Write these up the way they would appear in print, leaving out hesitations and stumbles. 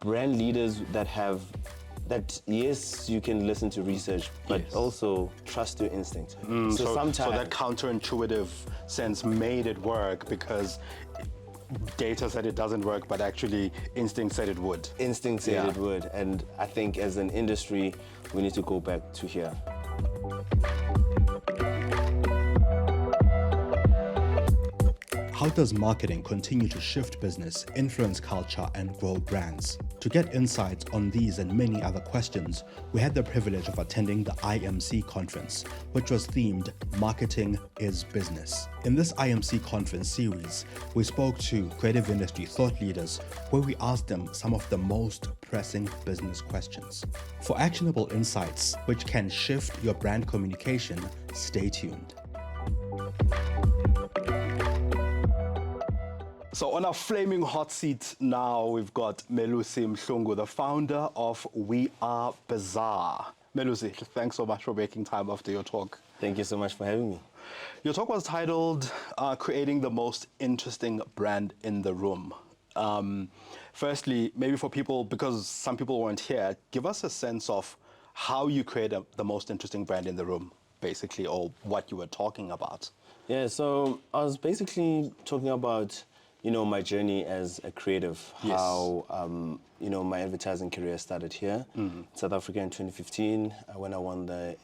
brand leaders that yes, you can listen to research, but also trust your instinct. So sometimes that counterintuitive sense made it work because data said it doesn't work, but actually instinct said it would. Instinct said it would, and I think as an industry, we need to go back to here. How does marketing continue to shift business, influence culture, and grow brands? To get insights on these and many other questions, we had the privilege of attending the IMC Conference, which was themed Marketing is Business. In this IMC Conference series, we spoke to creative industry thought leaders where we asked them some of the most pressing business questions. For actionable insights which can shift your brand communication, stay tuned. So on our flaming hot seat now, we've got Melusi Mhlungu, the founder of We Are Bizarre. Melusi, thanks so much for making time after your talk. Thank you so much for having me. Your talk was titled Creating the Most Interesting Brand in the Room. Firstly, maybe for people, because some people weren't here, give us a sense of how you create the most interesting brand in the room, basically, or what you were talking about. Yeah, so I was basically talking about my journey as a creative, how, my advertising career started here in South Africa in 2015 when I won the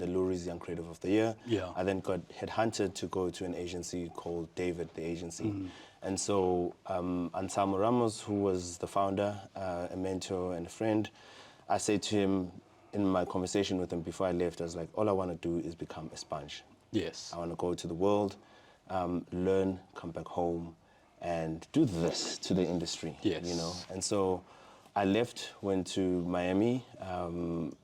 Luri's Young Creative of the Year. I then got headhunted to go to an agency called David, the agency. And so Anselmo Ramos, who was the founder, a mentor and a friend, I said to him in my conversation with him before I left, I was like, all I want to do is become a sponge. I want to go to the world, learn, come back home, and do this to the industry, And so I left, went to Miami,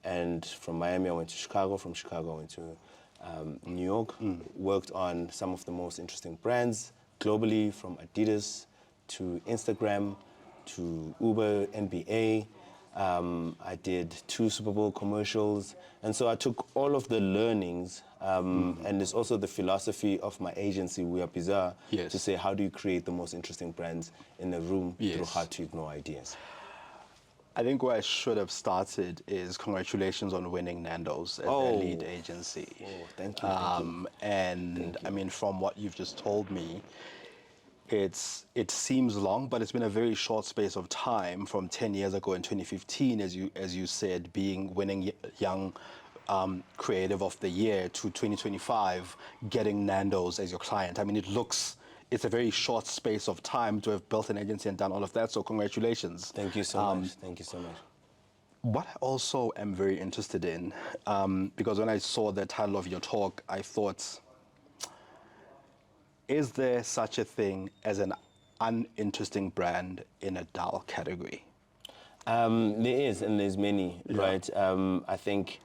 and from Miami I went to Chicago. From Chicago I went to New York, worked on some of the most interesting brands globally, from Adidas to Instagram to Uber, NBA. I did 2 Super Bowl commercials. And so I took all of the learnings, and it's also the philosophy of my agency, We Are Bizarre, to say, how do you create the most interesting brands in the room through hard to ignore ideas? I think where I should have started is congratulations on winning Nando's as their lead agency. Thank you. I mean, from what you've just told me, it seems long, but it's been a very short space of time from 10 years ago in 2015, as you said, winning Young Creative of the Year, to 2025, getting Nando's as your client. I mean, it's a very short space of time to have built an agency and done all of that, so congratulations. Thank you so much. Thank you so much. What I also am very interested in, because when I saw the title of your talk, I thought, is there such a thing as an uninteresting brand in a dull category? There is, and there's many, right? I think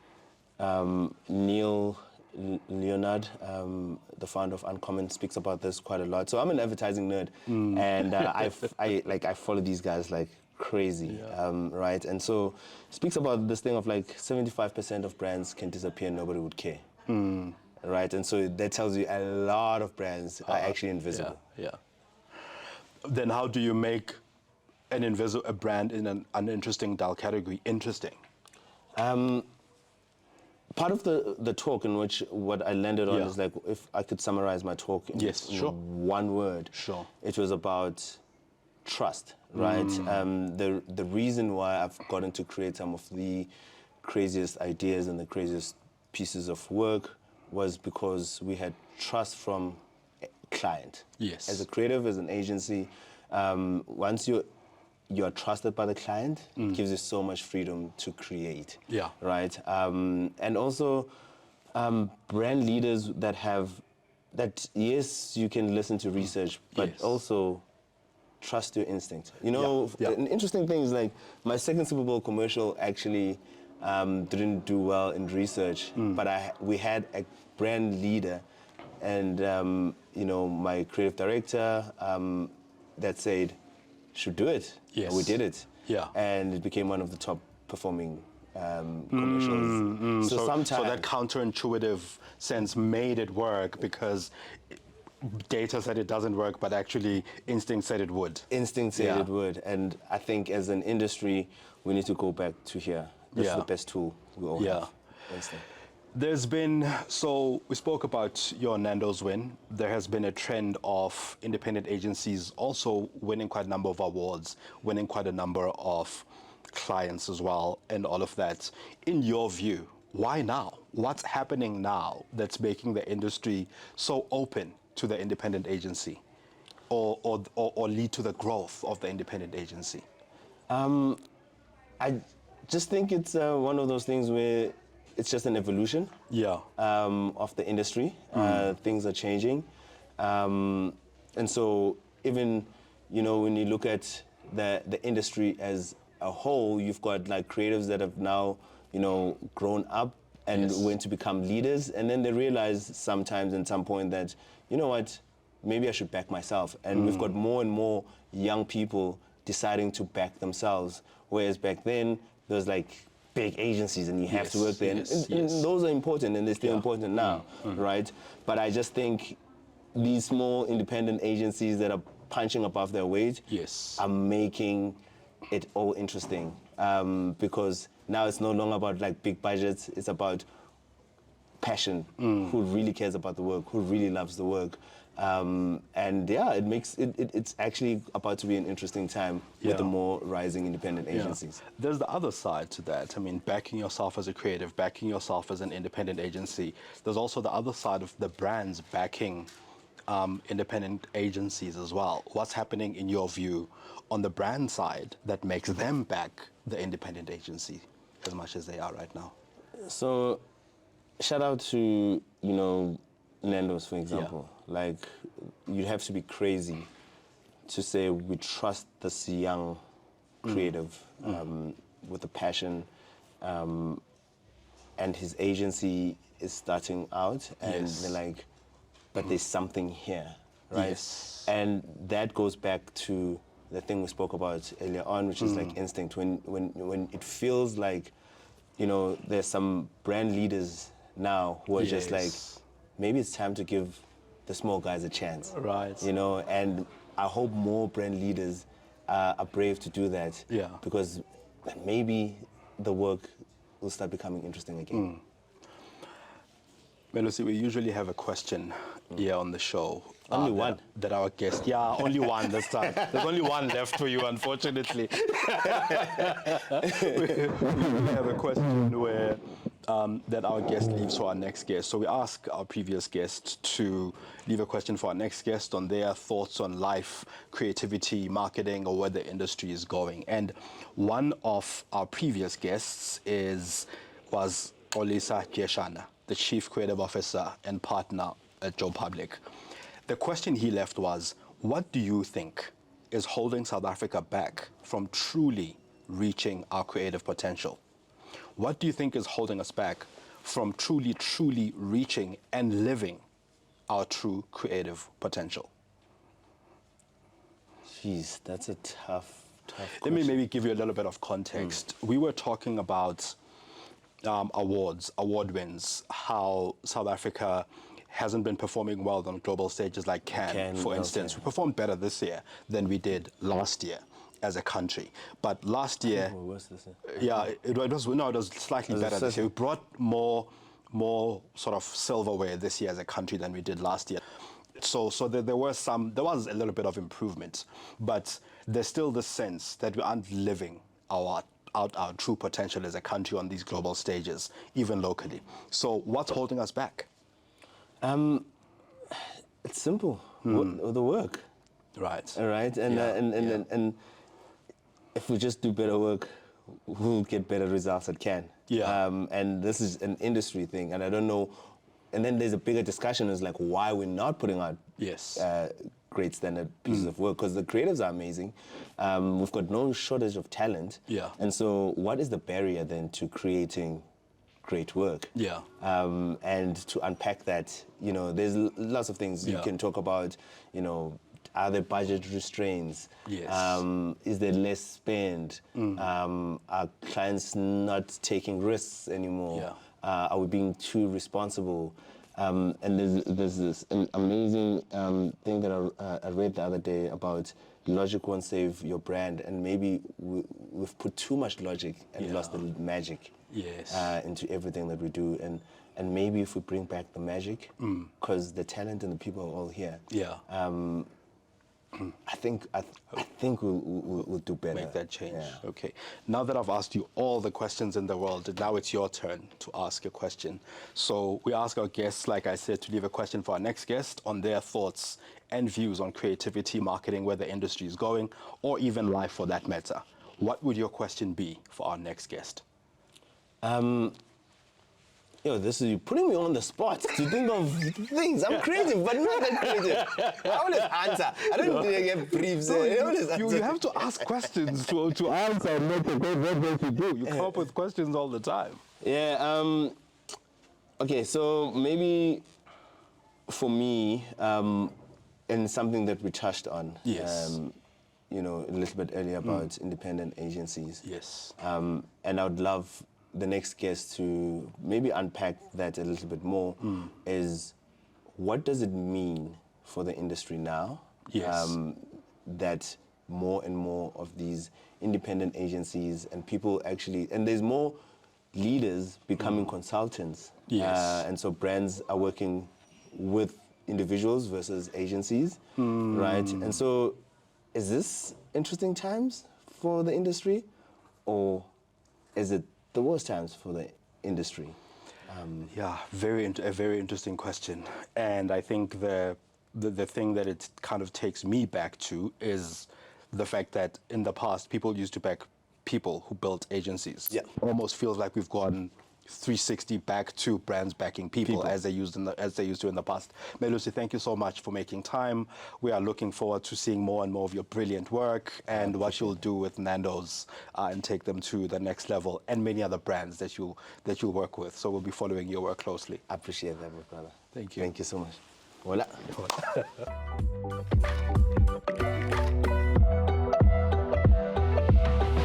Neil Leonard, the founder of Uncommon, speaks about this quite a lot. So I'm an advertising nerd, and I follow these guys like crazy, right? And so speaks about this thing of like 75% of brands can disappear, nobody would care. Right, and so that tells you a lot of brands are actually invisible. Then how do you make a brand in an uninteresting dull category interesting? Part of the talk in which what I landed on is like, if I could summarize my talk in one word, it was about trust, right? The reason why I've gotten to create some of the craziest ideas and the craziest pieces of work was because we had trust from a client. As a creative, as an agency, once you're trusted by the client, it gives you so much freedom to create. Right? And also brand leaders that yes, you can listen to research, but also trust your instinct. An interesting thing is like my second Super Bowl commercial actually didn't do well in research, but we had a brand leader and my creative director that said, should do it. And we did it. And it became one of the top performing commercials. So that counterintuitive sense made it work because data said it doesn't work, but actually instinct said it would. Instinct said it would. And I think as an industry, we need to go back to here. That's the best tool we all have. Instinct. There's been, so we spoke about your Nando's win. There has been a trend of independent agencies also winning quite a number of awards, winning quite a number of clients as well, and all of that. In your view, why now? What's happening now that's making the industry so open to the independent agency or lead to the growth of the independent agency? I just think it's one of those things where it's just an evolution of the industry. Things are changing. And so even, when you look at the industry as a whole, you've got like creatives that have now, grown up and went to become leaders. And then they realize sometimes at some point that, you know what, maybe I should back myself. And we've got more and more young people deciding to back themselves. Whereas back then, there was like big agencies and you have to work there. And those are important and they're still important now, right? But I just think these small independent agencies that are punching above their weight are making it all interesting. Because now it's no longer about like big budgets, it's about passion, who really cares about the work, who really loves the work. And it makes it's actually about to be an interesting time with the more rising independent agencies. There's the other side to that. I mean, backing yourself as a creative, backing yourself as an independent agency. There's also the other side of the brands backing independent agencies as well. What's happening in your view on the brand side that makes them back the independent agency as much as they are right now? So, shout out to, Nando's, for example. Like, you'd have to be crazy to say we trust this young creative with a passion, and his agency is starting out, and they're like, but there's something here, right? And that goes back to the thing we spoke about earlier on, which is like instinct. When it feels like, there's some brand leaders now who are just like, maybe it's time to give the small guys a chance. Right. And I hope more brand leaders are brave to do that. Yeah. Because maybe the work will start becoming interesting again. Melusi, we usually have a question here on the show. Only one? That our guest, only one this time. There's only one left for you, unfortunately. we have a question where that our guest leaves for our next guest. So we ask our previous guest to leave a question for our next guest on their thoughts on life, creativity, marketing, or where the industry is going. And one of our previous guests was Olisa Jeshana, the Chief Creative Officer and Partner at Joe Public. The question he left was, what do you think is holding South Africa back from truly reaching our creative potential? What do you think is holding us back from truly reaching and living our true creative potential? Jeez, that's a tough question. Let me maybe give you a little bit of context. We were talking about award wins, how South Africa hasn't been performing well on global stages like Cannes, for instance. We performed better this year than we did last year as a country. But last year, it was slightly better this year. We brought more sort of silverware this year as a country than we did last year. So there was a little bit of improvement, but there's still the sense that we aren't living our true potential as a country on these global stages, even locally. So what's holding us back? It's simple. The work. Right. All right. And if we just do better work, we'll get better results at Cannes. And this is an industry thing, and I don't know. And then there's a bigger discussion is like why we're not putting out great standard pieces of work, because the creatives are amazing. We've got no shortage of talent. And so what is the barrier then to creating great work? And to unpack that, there's lots of things you can talk about, are there budget restraints? Is there less spend? Are clients not taking risks anymore? Are we being too responsible? And there's this amazing thing that I read the other day about logic won't save your brand, and maybe we've put too much logic and lost the magic into everything that we do. And maybe if we bring back the magic, because the talent and the people are all here. I think we'll do better. Make that change. Yeah. Okay. Now that I've asked you all the questions in the world, now it's your turn to ask a question. So we ask our guests, like I said, to leave a question for our next guest on their thoughts and views on creativity, marketing, where the industry is going, or even life for that matter. What would your question be for our next guest? This is you putting me on the spot to think of things. I'm creative, but not that creative. I always answer. I don't get briefs. You have to ask questions to answer and not to what you do. You come up with questions all the time. Yeah. Okay, so maybe for me, and something that we touched on. Yes. A little bit earlier about independent agencies. Yes. And I would love the next guest to maybe unpack that a little bit more. Is what does it mean for the industry now? Yes. That more and more of these independent agencies and people actually, and there's more leaders becoming consultants. Yes. And so brands are working with individuals versus agencies, right? And so is this interesting times for the industry, or is it the worst times for the industry? A very interesting question. And I think the thing that it kind of takes me back to is the fact that in the past, people used to back people who built agencies. Yeah. Almost feels like we've gone 360 back to brands backing people. as they used to in the past. Melusi, thank you so much for making time. We are looking forward to seeing more and more of your brilliant work and what you'll do with Nando's and take them to the next level, and many other brands that you'll work with. So we'll be following your work closely. I appreciate that, my brother. Thank you. Thank you so much. Hola.